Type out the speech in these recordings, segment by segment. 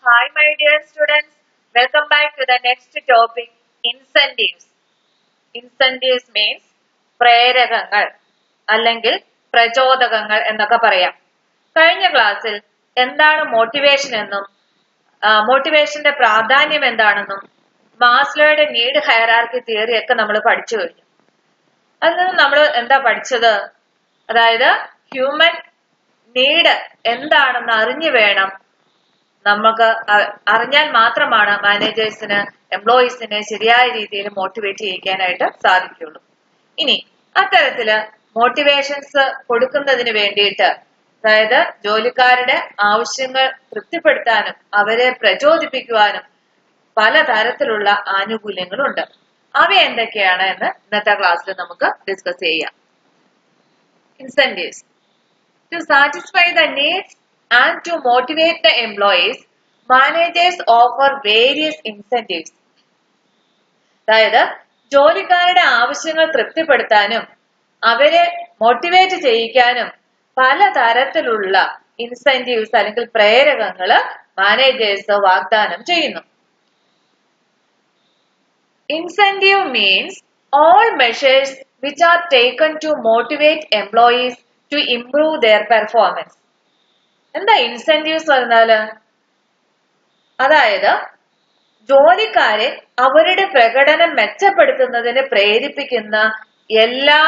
Hi my dear students, welcome back to the next topic, incentives. Incentives means പ്രേരകങ്ങൾ അല്ലെങ്കിൽ പ്രചോദകങ്ങൾ എന്നൊക്കെ പറയാം. കഴിഞ്ഞ ക്ലാസ്സിൽ എന്താണ് മോട്ടിവേഷൻ എന്നും മോട്ടിവേഷന്റെ പ്രാധാന്യം എന്താണെന്നും മാസ്ലോയുടെ നീഡ് ഹയറാർക്കി തിയറി ഒക്കെ നമ്മൾ പഠിച്ചു കഴിഞ്ഞു. അതിൽ നിന്ന് നമ്മൾ എന്താ പഠിച്ചത്? അതായത് ഹ്യൂമൻ നീഡ് എന്താണെന്ന് അറിഞ്ഞു വേണം നമുക്ക് അറിഞ്ഞാൽ മാത്രമാണ് മാനേജേഴ്സിന് എംപ്ലോയീസിനെ ശരിയായ രീതിയിൽ മോട്ടിവേറ്റ് ചെയ്യിക്കാനായിട്ട് സാധിക്കുള്ളൂ. ഇനി അത്തരത്തില് മോട്ടിവേഷൻസ് കൊടുക്കുന്നതിന് വേണ്ടിയിട്ട്, അതായത് ജോലിക്കാരുടെ ആവശ്യങ്ങൾ തൃപ്തിപ്പെടുത്താനും അവരെ പ്രചോദിപ്പിക്കുവാനും പലതരത്തിലുള്ള ആനുകൂല്യങ്ങളുണ്ട്. അവ എന്തൊക്കെയാണ് എന്ന് ഇന്നത്തെ ക്ലാസ്സിൽ നമുക്ക് ഡിസ്കസ് ചെയ്യാം. Incentives. To satisfy the needs and to motivate the employees, managers offer various incentives. അതായത് ജോലിക്കാരുടെ ആവശ്യങ്ങൾ തൃപ്തിപ്പെടുത്താനും അവരെ മോട്ടിവേറ്റ് ചെയ്യിക്കാനും പലതരത്തിലുള്ള ഇൻസെന്റീവ്സ് അല്ലെങ്കിൽ പ്രേരകങ്ങൾ മാനേജേഴ്സ് വാഗ്ദാനം ചെയ്യുന്നു. Incentive means all measures which are taken to motivate employees to improve their performance. എന്താ incentives പറഞ്ഞാല്? അതായത് ജോലിക്കാരെ അവരുടെ പ്രകടനം മെച്ചപ്പെടുത്തുന്നതിന് പ്രേരിപ്പിക്കുന്ന എല്ലാ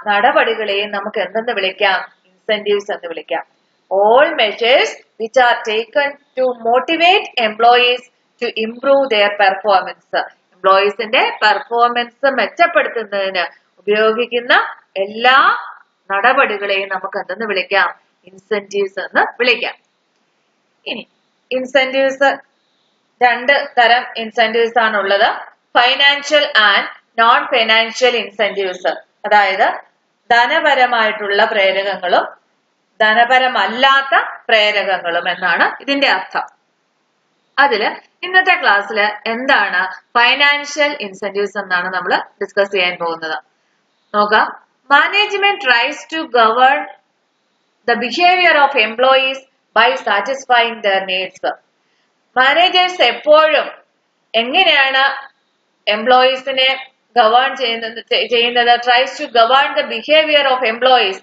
നടപടികളെയും നമുക്ക് എന്തെന്ന് വിളിക്കാം? ഇൻസെന്റീവ്സ് എന്ന് വിളിക്കാം. All measures which are taken to motivate employees to improve their performance. എംപ്ലോയീസിന്റെ പെർഫോമൻസ് മെച്ചപ്പെടുത്തുന്നതിന് ഉപയോഗിക്കുന്ന എല്ലാ നടപടികളെയും നമുക്ക് എന്തെന്ന് വിളിക്കാം? ഇൻസെന്റീവ്സ് എന്ന് വിളിക്കാം. ഇനി ഇൻസെന്റീവ്സ് രണ്ട് തരം ഇൻസെന്റീവ്സ് ആണ് ഉള്ളത്. Financial and non financial incentives, അതായത് ധനപരമായിട്ടുള്ള പ്രേരകങ്ങളും ധനപരമല്ലാത്ത പ്രേരകങ്ങളും എന്നാണ് ഇതിന്റെ അർത്ഥം. അതില് ഇന്നത്തെ ക്ലാസ്സിൽ എന്താണ് ഫൈനാൻഷ്യൽ ഇൻസെന്റീവ്സ് എന്നാണ് നമ്മൾ ഡിസ്കസ് ചെയ്യാൻ പോകുന്നത്. നോക്കാം. Management tries to govern the behavior of employees by satisfying their needs. Managers എപ്പോഴും എങ്ങനെയാണ് എംപ്ലോയീസിനെ ഗവേൺ ചെയ്യുന്നത്? Tries to govern the behaviour of employees.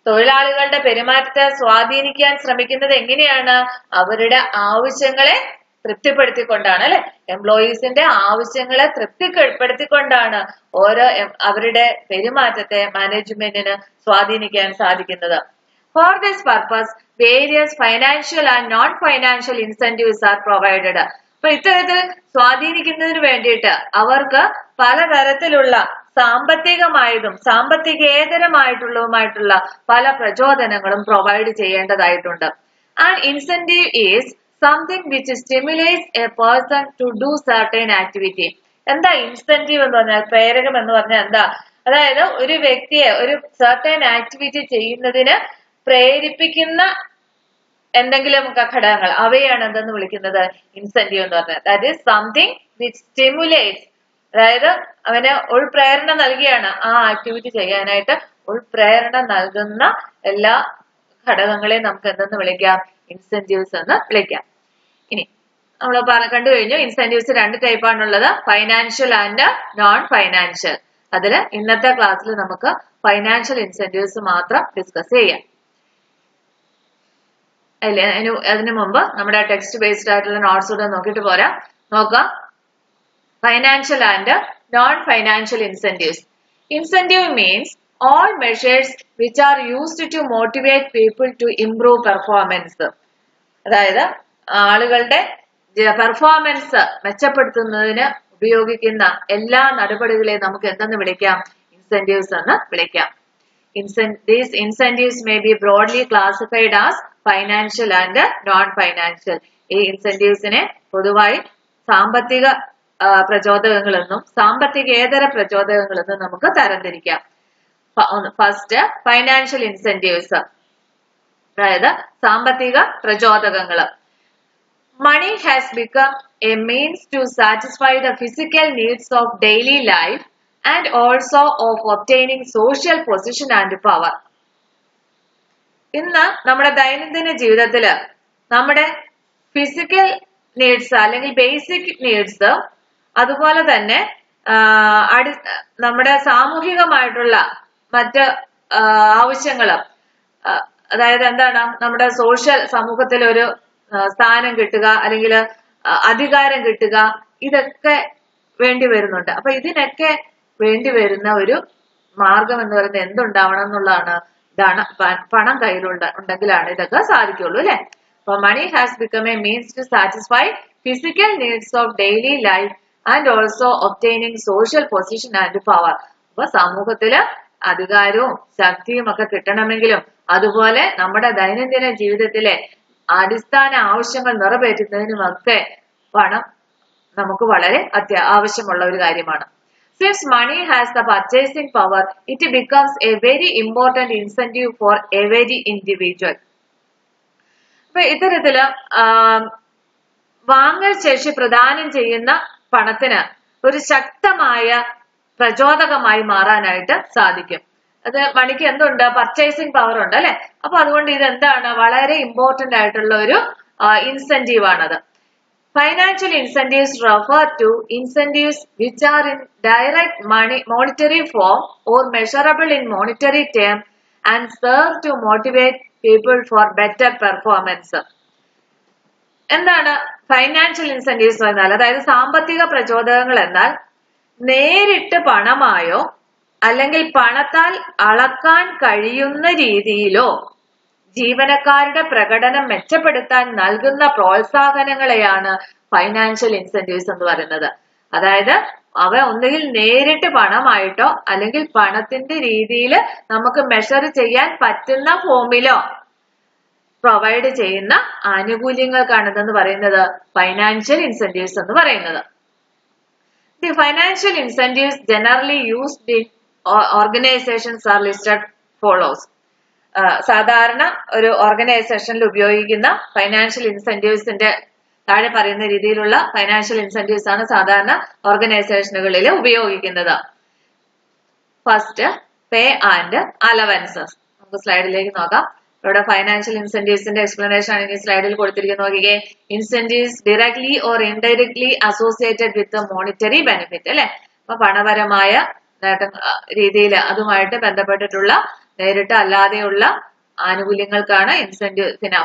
തൊഴിലാളികളുടെ പെരുമാറ്റത്തെ സ്വാധീനിക്കാൻ ശ്രമിക്കുന്നത് എങ്ങനെയാണ്? അവരുടെ ആവശ്യങ്ങളെ തൃപ്തിപ്പെടുത്തിക്കൊണ്ടാണ്, അല്ലെ? എംപ്ലോയീസിന്റെ ആവശ്യങ്ങളെ തൃപ്തിപ്പെടുത്തിക്കൊണ്ടാണ് അവരുടെ പെരുമാറ്റത്തെ മാനേജ്മെന്റിന് സ്വാധീനിക്കാൻ സാധിക്കുന്നത്. For this purpose various financial and non financial incentives are provided. അപ്പൊ ഇത്തരത്തിൽ സ്വാധീനിക്കുന്നതിന് വേണ്ടിയിട്ട് അവർക്ക് പലതരത്തിലുള്ള സാമ്പത്തികമായതും സാമ്പത്തികേതരമായിട്ടുള്ളതുമായിട്ടുള്ള പല പ്രചോദനങ്ങളും പ്രൊവൈഡ് ചെയ്യേണ്ടതായിട്ടുണ്ട്. And incentive is something which stimulates a person to do certain activity. എന്താ ഇൻസെന്റീവ് എന്ന് പറഞ്ഞാൽ? പ്രേരകം എന്ന് പറഞ്ഞാൽ എന്താ? അതായത് ഒരു വ്യക്തിയെ ഒരു certain ആക്ടിവിറ്റി ചെയ്യുന്നതിന് പ്രേരിപ്പിക്കുന്ന എന്തെങ്കിലും ഘടകങ്ങൾ, അവയാണ് എന്തെന്ന് വിളിക്കുന്നത്? ഇൻസെന്റീവ് എന്ന് പറഞ്ഞാൽ. That is something which stimulates, അതായത് അവന് ഉൾപ്രേരണ നൽകിയാണ് ആ ആക്ടിവിറ്റി ചെയ്യാനായിട്ട്. ഉൾപ്രേരണ നൽകുന്ന എല്ലാ ഘടകങ്ങളെയും നമുക്ക് എന്തെന്ന് വിളിക്കാം? ഇൻസെന്റീവ്സ് എന്ന് വിളിക്കാം. ഇനി നമ്മൾ കണ്ടു കഴിഞ്ഞു ഇൻസെന്റീവ്സ് രണ്ട് ടൈപ്പാണുള്ളത്, ഫൈനാൻഷ്യൽ ആൻഡ് നോൺ ഫൈനാൻഷ്യൽ. അതിൽ ഇന്നത്തെ ക്ലാസ്സിൽ നമുക്ക് ഫൈനാൻഷ്യൽ ഇൻസെന്റീവ്സ് മാത്രം ഡിസ്കസ് ചെയ്യാം. അല്ലേ? അതിനു മുമ്പ് നമ്മുടെ ടെക്സ്റ്റ് ബേസ്ഡ് ആയിട്ടുള്ള നോട്ട്സ് കൂടെ നോക്കിയിട്ട് പോരാ. നോക്കാം. Financial and non financial incentives. Incentive means all measures which are used to motivate people to improve performance. അതായത് ആളുകളുടെ പെർഫോമൻസ് മെച്ചപ്പെടുത്തുന്നതിന് ഉപയോഗിക്കുന്ന എല്ലാ നടപടികളെയും നമുക്ക് എന്തെന്ന് വിളിക്കാം? ഇൻസെന്റീവ്സ് എന്ന് വിളിക്കാം. These incentives may be broadly classified as financial and non-financial. ഈ ഇൻസെന്റീവ്സിനെ പൊതുവായി സാമ്പത്തിക പ്രചോദകങ്ങളെന്നും സാമ്പത്തികേതര പ്രചോദകങ്ങളെന്നും നമുക്ക് തരംതിരിക്കാം. ഫസ്റ്റ് ഫൈനാൻഷ്യൽ ഇൻസെന്റീവ്സ്, അതായത് സാമ്പത്തിക പ്രചോദകങ്ങൾ. Money has become a means to satisfy the physical needs of daily life and also of obtaining social position and power. ഇന്ന് നമ്മുടെ ദൈനംദിന ജീവിതത്തില് നമ്മുടെ ഫിസിക്കൽ നീഡ്സ് അല്ലെങ്കിൽ ബേസിക് നീഡ്സ്, അതുപോലെ തന്നെ നമ്മുടെ സാമൂഹികമായിട്ടുള്ള മറ്റ് ആവശ്യങ്ങള്, അതായത് എന്താണ്, നമ്മുടെ സോഷ്യൽ സമൂഹത്തിൽ ഒരു സ്ഥാനം കിട്ടുക അല്ലെങ്കിൽ അധികാരം കിട്ടുക, ഇതൊക്കെ വേണ്ടി വരുന്നുണ്ട്. അപ്പൊ ഇതിനൊക്കെ വേണ്ടി വരുന്ന ഒരു മാർഗം എന്ന് പറയുന്നത് എന്തുണ്ടാവണം എന്നുള്ളതാണ്. ഇതാണ് പണം ഉണ്ടെങ്കിലാണ് ഇതൊക്കെ സാധിക്കുള്ളൂ അല്ലെ. അപ്പൊ money has become a means to satisfy physical needs of daily life and also obtaining social position and power. അപ്പൊ സമൂഹത്തില് അധികാരവും ശക്തിയും ഒക്കെ കിട്ടണമെങ്കിലും അതുപോലെ നമ്മുടെ ദൈനംദിന ജീവിതത്തിലെ അടിസ്ഥാന ആവശ്യങ്ങൾ നിറവേറ്റുന്നതിനുമൊക്കെ പണം നമുക്ക് വളരെ ആവശ്യമുള്ള ഒരു കാര്യമാണ്. Since money has the purchasing power, it becomes a very important incentive for every individual. അപ്പൊ ഇത്തരത്തില് വാങ്ങൽ ശേഷി പ്രദാനം ചെയ്യുന്ന പണത്തിന് ഒരു ശക്തമായ പ്രചോദകമായി മാറാനായിട്ട് സാധിക്കും. അത് മണിക്ക് എന്തുണ്ട്, പർച്ചേസിംഗ് പവർ ഉണ്ട് അല്ലെ. അപ്പൊ അതുകൊണ്ട് ഇത് എന്താണ്, വളരെ ഇമ്പോർട്ടന്റ് ആയിട്ടുള്ള ഒരു ഇൻസെന്റീവ് ആണത്. Financial incentives refer to incentives which are in direct monetary form or measurable in monetary terms and serve to motivate people for better performance. എന്താണ് ഫൈനാൻഷ്യൽ ഇൻസെന്റീവ്സ് എന്നാൽ? അതായത് സാമ്പത്തിക പ്രചോദകങ്ങൾ എന്നാൽ നേരിട്ട് പണമായോ അല്ലെങ്കിൽ പണത്താൽ അളക്കാൻ കഴിയുന്ന രീതിയിലോ ജീവനക്കാരുടെ പ്രകടനം മെച്ചപ്പെടുത്താൻ നൽകുന്ന പ്രോത്സാഹനങ്ങളെയാണ് ഫൈനാൻഷ്യൽ ഇൻസെന്റീവ്സ് എന്ന് പറയുന്നത്. അതായത് അവ ഒന്നുകിൽ നേരിട്ട് പണമായിട്ടോ അല്ലെങ്കിൽ പണത്തിന്റെ രീതിയിൽ നമുക്ക് മെഷർ ചെയ്യാൻ പറ്റുന്ന ഫോമിലോ പ്രൊവൈഡ് ചെയ്യുന്ന ആനുകൂല്യങ്ങൾക്കാണ് ഇതെന്ന് പറയുന്നത് ഫൈനാൻഷ്യൽ ഇൻസെന്റീവ്സ് എന്ന് പറയുന്നത്. The financial incentives generally used in organizations are listed follows. സാധാരണ ഒരു ഓർഗനൈസേഷനിൽ ഉപയോഗിക്കുന്ന ഫൈനാൻഷ്യൽ ഇൻസെന്റീവ്സിന്റെ താഴെ പറയുന്ന രീതിയിലുള്ള ഫൈനാൻഷ്യൽ ഇൻസെന്റീവ്സ് ആണ് സാധാരണ ഓർഗനൈസേഷനുകളിൽ ഉപയോഗിക്കുന്നത്. First, pay and allowances. നമുക്ക് സ്ലൈഡിലേക്ക് നോക്കാം. ഇവിടെ ഫൈനാൻഷ്യൽ ഇൻസെന്റീവ്സിന്റെ എക്സ്പ്ലനേഷൻ ആണ് ഈ സ്ലൈഡിൽ കൊടുത്തിരിക്കുന്നത്. നോക്കിക്കേ, incentives directly or indirectly associated with monetary benefit അല്ലെ. അപ്പൊ പണപരമായ രീതിയിൽ അതുമായിട്ട് ബന്ധപ്പെട്ടിട്ടുള്ള നേരിട്ട് അല്ലാതെയുള്ള ആനുകൂല്യങ്ങൾക്കാണ്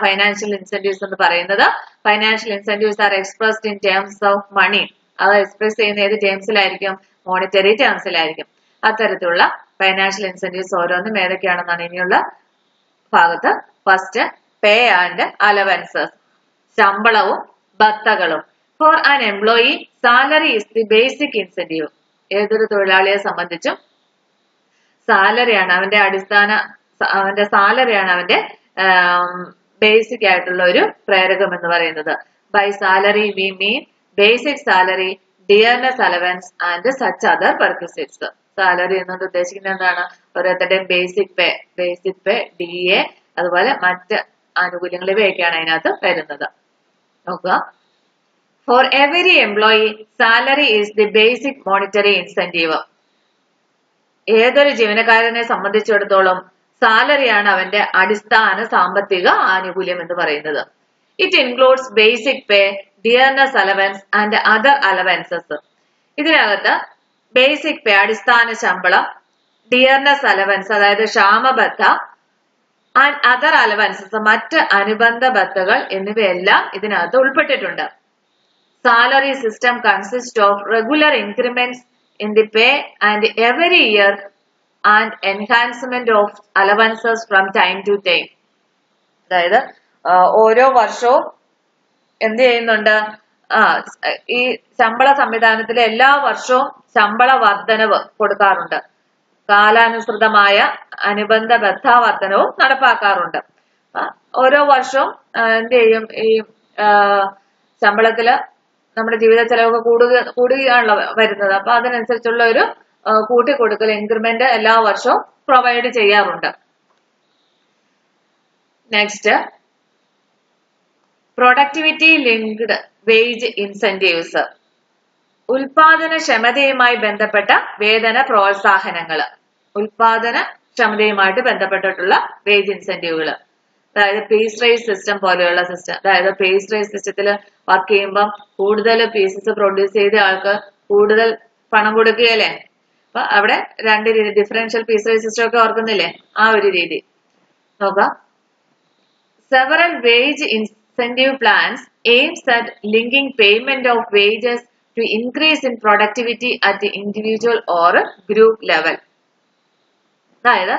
ഫൈനാൻഷ്യൽ ഇൻസെന്റീവ്സ് എന്ന് പറയുന്നത്. Financial incentives are expressed in terms of money. അത് എക്സ്പ്രസ് ചെയ്യുന്ന ഏത് ടേംസിലായിരിക്കും? മോണിറ്ററി ടേംസിലായിരിക്കും. അത്തരത്തിലുള്ള ഫൈനാൻഷ്യൽ ഇൻസെന്റീവ്സ് ഓരോന്നും ഏതൊക്കെയാണെന്നാണ് ഇനിയുള്ള ഭാഗത്ത്. ഫസ്റ്റ്, പേ ആൻഡ് അലവൻസസ്, ശമ്പളവും ഭത്തകളും. For an employee salary is the basic incentive. ഏതൊരു തൊഴിലാളിയെ സംബന്ധിച്ചും സാലറിയാണ് അവന്റെ സാലറിയാണ് അവന്റെ ബേസിക് ആയിട്ടുള്ള ഒരു പ്രേരകം എന്ന് പറയുന്നത്. By salary we mean basic salary, dearness allowance and such other perquisites. Salary എന്നത് ഉദ്ദേശിക്കുന്നത് എന്താണ്? ഓരോരുത്തരുടെയും ബേസിക് പേ, DA, അതുപോലെ മറ്റ് ആനുകൂല്യങ്ങൾ ഇവയൊക്കെയാണ് അതിനകത്ത് വരുന്നത്. നോക്കുക, for every employee salary is the basic monetary incentive. ഏതൊരു ജീവനക്കാരനെ സംബന്ധിച്ചിടത്തോളം സാലറിയാണ് അവന്റെ അടിസ്ഥാന സാമ്പത്തിക ആനുകൂല്യം എന്ന് പറയുന്നത്. It includes basic pay, dearness allowance and other allowances. ഇതിനകത്ത് ബേസിക് പേ അടിസ്ഥാന ശമ്പളം, ഡിയർനെസ് അലവൻസ് അതായത് ക്ഷാമബത്ത, ആൻഡ് അതർ അലവൻസസ് മറ്റ് അനുബന്ധ ബത്തകൾ എന്നിവയെല്ലാം ഇതിനകത്ത് ഉൾപ്പെട്ടിട്ടുണ്ട്. Salary system consist of regular increments in the pay and every year and enhancement of allowances from time to time. അതായത് ഓരോ വർഷവും എന്ത് ചെയ്യുന്നുണ്ട്? ഈ ശമ്പള സംവിധാനത്തിലെ എല്ലാ വർഷവും ശമ്പള വർധനവ് കൊടുക്കാറുണ്ട്. കാലാനുസൃതമായ അനുബന്ധ ബദ്ധാവർധനവും നടപ്പാക്കാറുണ്ട്. ഓരോ വർഷവും എന്ത് ചെയ്യും? ഈ ശമ്പളത്തില് നമ്മുടെ ജീവിത ചെലവൊക്കെ കൂടുകയാണല്ലോ വരുന്നത്. അപ്പൊ അതിനനുസരിച്ചുള്ള ഒരു കൂട്ടിക്കൊടുക്കൽ ഇൻക്രിമെന്റ് എല്ലാ വർഷവും പ്രൊവൈഡ് ചെയ്യാറുണ്ട്. Next, productivity linked wage incentives. ഉൽപാദനക്ഷമതയുമായി ബന്ധപ്പെട്ട വേതന പ്രോത്സാഹനങ്ങൾ. ഉൽപാദനക്ഷമതയുമായിട്ട് ബന്ധപ്പെട്ടിട്ടുള്ള വേജ് ഇൻസെന്റീവുകൾ. അതായത് പീസ് റേസ് സിസ്റ്റം പോലെയുള്ള സിസ്റ്റം. അതായത് പീസ് റേസ് സിസ്റ്റത്തിൽ വർക്ക് ചെയ്യുമ്പോൾ കൂടുതൽ പീസസ് പ്രൊഡ്യൂസ് ചെയ്ത ആൾക്ക് കൂടുതൽ പണം കൊടുക്കുകയല്ലേ. അപ്പൊ അവിടെ രണ്ട് രീതി, ഡിഫറൻഷ്യൽ പീസ് റേസ് സിസ്റ്റം ഒക്കെ ഓർക്കുന്നില്ലേ, ആ ഒരു രീതി നോക്കാം. Several wage incentive plans aims at linking payment of wages to increase in productivity at the individual or group level. അതായത്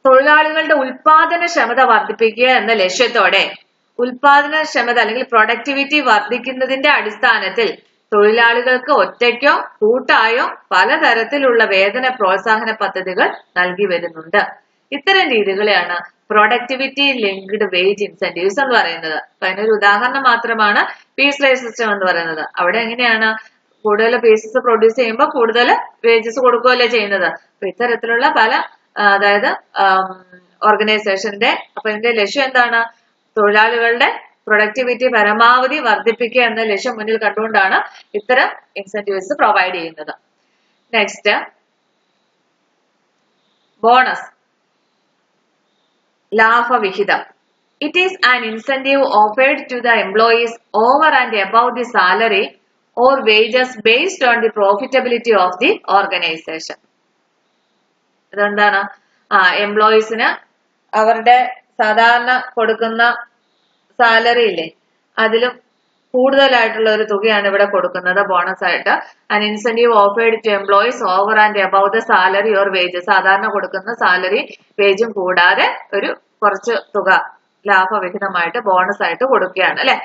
തൊഴിലാളികളുടെ ഉൽപാദനക്ഷമത വർദ്ധിപ്പിക്കുക എന്ന ലക്ഷ്യത്തോടെ ഉൽപാദനക്ഷമത അല്ലെങ്കിൽ പ്രൊഡക്ടിവിറ്റി വർദ്ധിക്കുന്നതിന്റെ അടിസ്ഥാനത്തിൽ തൊഴിലാളികൾക്ക് ഒറ്റയ്ക്കോ കൂട്ടായോ പലതരത്തിലുള്ള വേതന പ്രോത്സാഹന പദ്ധതികൾ നൽകി വരുന്നുണ്ട്. ഇത്തരം രീതികളെയാണ് പ്രൊഡക്ടിവിറ്റി ലിങ്ക്ഡ് വേജ് ഇൻസെന്റീവ്സ് എന്ന് പറയുന്നത്. അപ്പൊ അതിനൊരു ഉദാഹരണം മാത്രമാണ് പീസ് റേസ് സിസ്റ്റം എന്ന് പറയുന്നത്. അവിടെ എങ്ങനെയാണ് കൂടുതൽ പീസസ് പ്രൊഡ്യൂസ് ചെയ്യുമ്പോൾ കൂടുതൽ വേജസ് കൊടുക്കുകയല്ലേ ചെയ്യുന്നത്. അപ്പൊ ഇത്തരത്തിലുള്ള പല അതായത് ഓർഗനൈസേഷന്റെ അപ്പൊ ഇതിന്റെ ലക്ഷ്യം എന്താണ്, തൊഴിലാളികളുടെ പ്രൊഡക്ടിവിറ്റി പരമാവധി വർദ്ധിപ്പിക്കുക എന്ന ലക്ഷ്യം മുന്നിൽ കണ്ടുകൊണ്ടാണ് ഇത്തരം ഇൻസെന്റീവ്സ് പ്രൊവൈഡ് ചെയ്യുന്നത്. നെക്സ്റ്റ് ബോണസ്, ലാഭവിഹിതം. It is an incentive offered to the employees over and above the salary or wages based on the profitability of the organisation. ഇതെന്താണ്, എംപ്ലോയീസിന് അവരുടെ സാധാരണ കൊടുക്കുന്ന സാലറി ഇല്ലേ അതിലും കൂടുതലായിട്ടുള്ള ഒരു തുകയാണ് ഇവിടെ കൊടുക്കുന്നത് ബോണസ് ആയിട്ട്. An incentive offered to employees over and above the salary or wages, സാധാരണ കൊടുക്കുന്ന സാലറി വേജും കൂടാതെ ഒരു കുറച്ച് തുക ലാഭവിഹിതമായിട്ട് ബോണസ് ആയിട്ട് കൊടുക്കുകയാണ് അല്ലെ.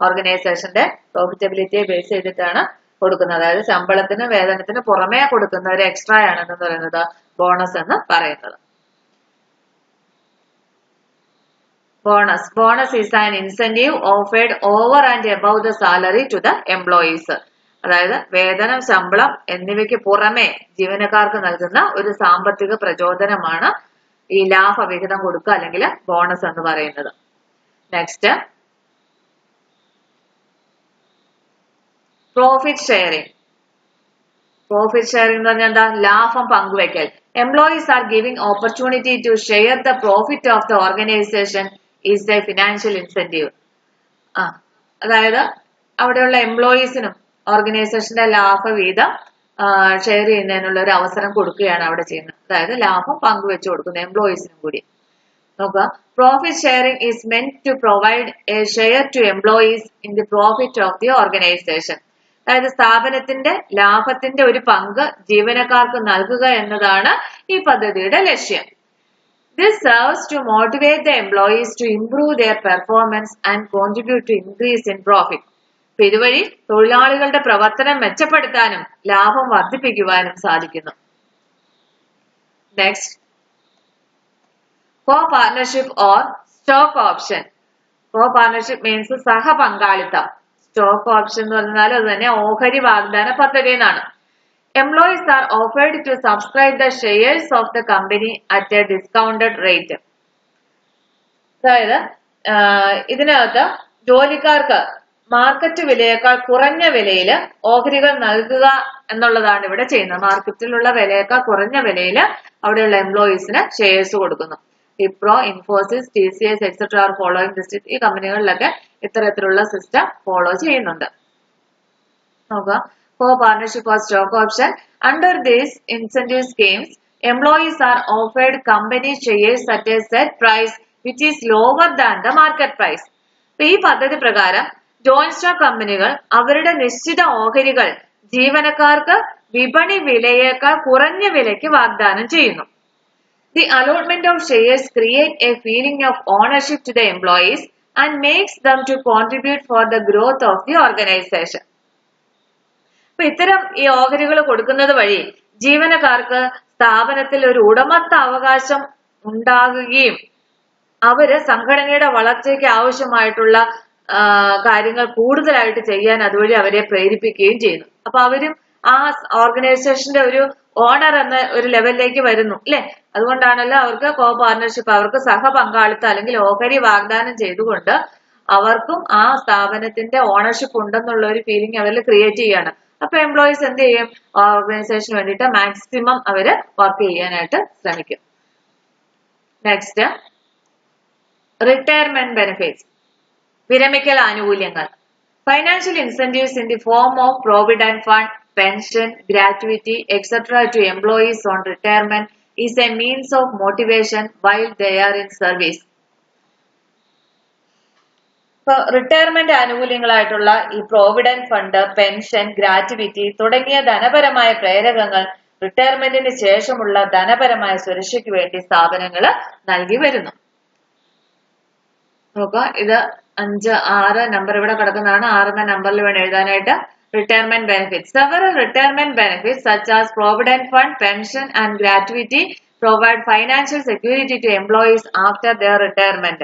ഓർഗനൈസേഷന്റെ പ്രോഫിറ്റബിലിറ്റിയെ ബേസ് ചെയ്തിട്ടാണ് കൊടുക്കുന്നത്. അതായത് ശമ്പളത്തിന് വേതനത്തിന് പുറമേ കൊടുക്കുന്ന ഒരു എക്സ്ട്രാ ആണെന്ന് പറയുന്നത് ബോണസ് എന്ന് പറയുന്നത്. Bonus is an incentive offered over and above the salary to the employees. അതായത് വേതനം, ശമ്പളം എന്നിവയ്ക്ക് പുറമെ ജീവനക്കാർക്ക് നൽകുന്ന ഒരു സാമ്പത്തിക പ്രചോദനമാണ് ഈ ലാഭവിഹിതം കൊടുക്കുക അല്ലെങ്കിൽ ബോണസ് എന്ന് പറയുന്നത്. Next profit sharing. Profit sharing എന്ന് പറഞ്ഞാൽ എന്താ, ലാഭം പങ്കുവയ്ക്കൽ. Employees are giving opportunity to share the profit of the organisation is the financial incentive. അതായത് അവിടെയുള്ള എംപ്ലോയീസിനും ഓർഗനൈസേഷന്റെ ലാഭവിഹിതം ഷെയർ ചെയ്യുന്നതിനുള്ള ഒരു അവസരം കൊടുക്കുകയാണ് അവിടെ ചെയ്യുന്നത്. അതായത് ലാഭം പങ്കുവെച്ചു കൊടുക്കുന്നു എംപ്ലോയീസിനും കൂടി. നോക്കുക, profit sharing is meant to provide a share to employees in the profit of the organisation. അതായത് സ്ഥാപനത്തിന്റെ ലാഭത്തിന്റെ ഒരു പങ്ക് ജീവനക്കാർക്ക് നൽകുക എന്നതാണ് ഈ പദ്ധതിയുടെ ലക്ഷ്യം. This serves to motivate the employees to improve their performance and contribute to increase in profit. ഇതുവഴി തൊഴിലാളികളുടെ പ്രവർത്തനം മെച്ചപ്പെടുത്താനും ലാഭം വർദ്ധിപ്പിക്കുവാനും സാധിക്കുന്നു. Next co-partnership or stock option. Co-partnership means സഹപങ്കാളിത്തം. സ്റ്റോക്ക് ഓപ്ഷൻ എന്ന് പറഞ്ഞാൽ അത് തന്നെ ഓഹരി വാഗ്ദാന പദ്ധതി എന്നാണ്. Employees are offered to subscribe the shares of the company at a discounted rate. അതായത് ഇതിനകത്ത് ജോലിക്കാർക്ക് മാർക്കറ്റ് വിലയേക്കാൾ കുറഞ്ഞ വിലയിൽ ഓഹരികൾ നൽകുക എന്നുള്ളതാണ് ഇവിടെ ചെയ്യുന്നത്. മാർക്കറ്റിലുള്ള വിലയേക്കാൾ കുറഞ്ഞ വിലയിൽ അവിടെയുള്ള എംപ്ലോയീസിന് ഷെയർസ് കൊടുക്കുന്നു. Wipro, Infosys, TCS etcetera are following this. ഈ കമ്പനികളിലൊക്കെ ഇത്തരത്തിലുള്ള സിസ്റ്റം ഫോളോ ചെയ്യുന്നുണ്ട്. നോക്കുക, co-partnership or stock option. Under these incentive schemes, employees are offered company shares at a set price which is lower than the market price. ഈ പദ്ധതി പ്രകാരം joint stock കമ്പനികൾ അവരുടെ നിശ്ചിത ഓഹരികൾ ജീവനക്കാർക്ക് വിപണി വിലയേക്കാൾ കുറഞ്ഞ വിലയ്ക്ക് വാഗ്ദാനം ചെയ്യുന്നു. The allotment of shares create a feeling of ownership to the employees and makes them to contribute for the growth of the organization. അപ്പൊ ഇത്തരം ഈ ഓഹരികൾ കൊടുക്കുന്നത് വഴി ജീവനക്കാർക്ക് സ്ഥാപനത്തിൽ ഒരു ഉടമസ്ഥ അവകാശം ഉണ്ടാകുകയും അവര് സംഘടനയുടെ വളർച്ചയ്ക്ക് ആവശ്യമായിട്ടുള്ള കാര്യങ്ങൾ കൂടുതലായിട്ട് ചെയ്യാൻ അതുവഴി അവരെ പ്രേരിപ്പിക്കുകയും ചെയ്യുന്നു. അപ്പൊ അവരും ആ ഓർഗനൈസേഷന്റെ ഒരു ഓണർ എന്ന ഒരു ലെവലിലേക്ക് വരുന്നു അല്ലെ. അതുകൊണ്ടാണല്ലോ അവർക്ക് കോ പാർട്ണർഷിപ്പ്, അവർക്ക് സഹപങ്കാളിത്തം അല്ലെങ്കിൽ ഓഹരി വാഗ്ദാനം ചെയ്തുകൊണ്ട് അവർക്കും ആ സ്ഥാപനത്തിന്റെ ഓണർഷിപ്പ് ഉണ്ടെന്നുള്ള ഒരു ഫീലിംഗ് അവരിൽ ക്രിയേറ്റ് ചെയ്യാണ്. അപ്പൊ എംപ്ലോയീസ് എന്ത് ചെയ്യും, ഓർഗനൈസേഷന് വേണ്ടിയിട്ട് മാക്സിമം അവര് വർക്ക് ചെയ്യാനായിട്ട് ശ്രമിക്കും. നെക്സ്റ്റ് റിട്ടയർമെന്റ് ബെനിഫിറ്റ്സ്, വിരമിക്കൽ ആനുകൂല്യങ്ങൾ. Financial incentives in the form of provident fund, pension, gratuity, etc. to employees on retirement is a means of motivation while they are in service. Retirement ആനുകൂല്യങ്ങളായിട്ടുള്ള ഈ provident fund, pension, gratuity തുടങ്ങിയ ധനപരമായ പ്രേരകങ്ങൾ റിട്ടയർമെന്റിന് ശേഷമുള്ള ധനപരമായ സുരക്ഷയ്ക്ക് വേണ്ടി സ്ഥാപനങ്ങൾ നൽകി വരുന്നു. നോക്കുക, ഇത് 5, 6 നമ്പർ ഇവിടെ കിടക്കുന്നതാണ്. 6 നമ്പറിൽ വേണം എഴുതാനായിട്ട്. Retirement benefits. Several retirement benefits such as provident fund, pension and gratuity provide financial security to employees after their retirement.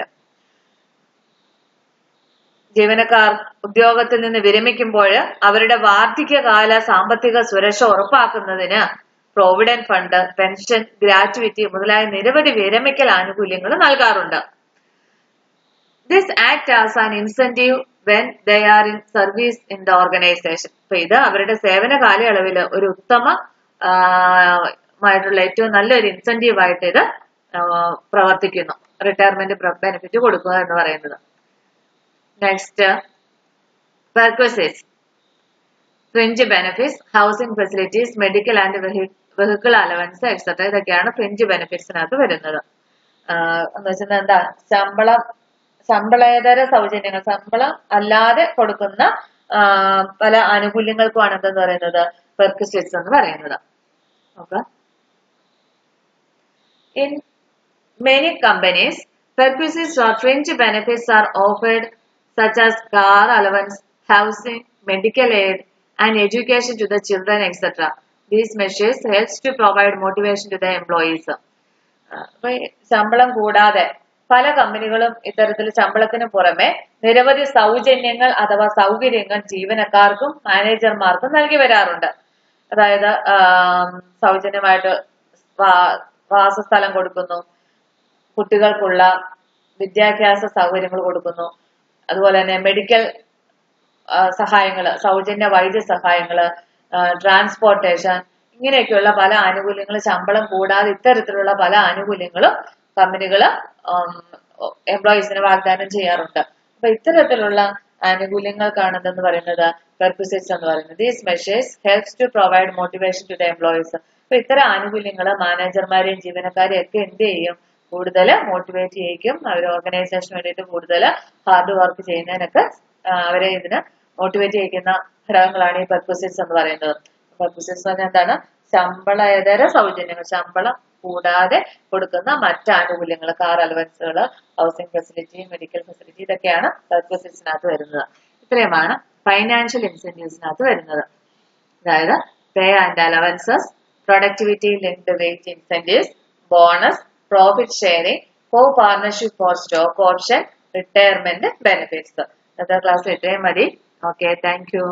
ജീവനക്കാർ ഉദ്യോഗത്തിൽ നിന്ന് വിരമിക്കുമ്പോൾ അവരുടെ വാർദ്ധക്യകാല സാമ്പത്തിക സുരക്ഷ ഉറപ്പാക്കുന്നതിന് പ്രോവിഡന്റ് ഫണ്ട്, പെൻഷൻ, ഗ്രാറ്റുവിറ്റി മുതലായ നിരവധി വിരമിക്കൽ ആനുകൂല്യങ്ങൾ നൽകാറുണ്ട്. This act as an incentive when they are in service in the organization. അപ്പൊ ഇത് അവരുടെ സേവന കാലയളവിൽ ഒരു ഉത്തമമായിട്ടുള്ള ഏറ്റവും നല്ലൊരു ഇൻസെന്റീവ് ആയിട്ട് ഇത് പ്രവർത്തിക്കുന്നു. റിട്ടയർമെന്റ് ബെനിഫിറ്റ് കൊടുക്കുക എന്ന് പറയുന്നത്. Next perquisites, fringe benefits, housing facilities, medical and vehicle allowance etcetera. ഇതൊക്കെയാണ് ഫ്രിഞ്ച് ബെനിഫിറ്റ്സിനകത്ത് വരുന്നത്. എന്ന് വെച്ചാൽ എന്താ, ശമ്പളേതര സൗജന്യങ്ങൾ, ശമ്പളം അല്ലാതെ കൊടുക്കുന്ന പല ആനുകൂല്യങ്ങൾക്കുമാണ് എന്തെന്ന് പറയുന്നത് പെർക്വിസിറ്റ്സ് എന്ന് പറയുന്നത്. Okay, in many companies perquisites or fringe benefits are offered such as car allowance, housing, medical aid and education to the children etcetera. These measures helps to provide motivation to the employees. അപ്പൊ ശമ്പളം കൂടാതെ പല കമ്പനികളും ഇത്തരത്തിൽ ശമ്പളത്തിന് പുറമെ നിരവധി സൗജന്യങ്ങൾ അഥവാ സൗകര്യങ്ങൾ ജീവനക്കാർക്കും മാനേജർമാർക്കും നൽകി വരാറുണ്ട്. അതായത് സൗജന്യമായിട്ട് വാസസ്ഥലം കൊടുക്കുന്നു, കുട്ടികൾക്കുള്ള വിദ്യാഭ്യാസ സൗകര്യങ്ങൾ കൊടുക്കുന്നു, അതുപോലെ തന്നെ മെഡിക്കൽ സഹായങ്ങള്, സൗജന്യ വൈദ്യ സഹായങ്ങള്, ട്രാൻസ്പോർട്ടേഷൻ, ഇങ്ങനെയൊക്കെയുള്ള പല ആനുകൂല്യങ്ങളും ശമ്പളം കൂടാതെ ഇത്തരത്തിലുള്ള പല ആനുകൂല്യങ്ങളും കമ്പനികള് എംപ്ലോയീസിന് വാഗ്ദാനം ചെയ്യാറുണ്ട്. അപ്പൊ ഇത്തരത്തിലുള്ള ആനുകൂല്യങ്ങൾക്കാണ് എന്തെന്ന് പറയുന്നത് പെർക്വിസിറ്റ്സ് എന്ന് പറയുന്നത്. These measures helps to provide motivation to the employees. അപ്പൊ ഇത്തരം ആനുകൂല്യങ്ങൾ മാനേജർമാരെയും ജീവനക്കാരെയും ഒക്കെ എന്ത് ചെയ്യും, കൂടുതൽ മോട്ടിവേറ്റ് ചെയ്യിക്കും. അവർ ഓർഗനൈസേഷന് വേണ്ടിയിട്ട് കൂടുതൽ ഹാർഡ് വർക്ക് ചെയ്യുന്നതിനൊക്കെ അവരെ ഇതിന് മോട്ടിവേറ്റ് ചെയ്യിക്കുന്ന ഘടകങ്ങളാണ് ഈ പെർക്വിസിറ്റ്സ് എന്ന് പറയുന്നത്. പെർക്വിസിറ്റ്സ് പറഞ്ഞാൽ എന്താണ്, ശമ്പളേതര സൗജന്യങ്ങൾ, ശമ്പളം കൂടാതെ കൊടുക്കുന്ന മറ്റ് ആനുകൂല്യങ്ങൾ, കാർ അലവൻസുകൾ, ഹൗസിംഗ് ഫെസിലിറ്റി, മെഡിക്കൽ ഫെസിലിറ്റി, ഇതൊക്കെയാണ് പെർക്വിസിറ്റ്സിനകത്ത് വരുന്നത്. ഇത്രയുമാണ് ഫൈനാൻഷ്യൽ ഇൻസെന്റീവ്സിനകത്ത് വരുന്നത്. അതായത് pay and allowances, productivity linked wage incentives, bonus, profit sharing, co partnership for stock option, retirement benefits. ഇന്നത്തെ ക്ലാസ് ഇത്രയും മതി. Okay, thank U.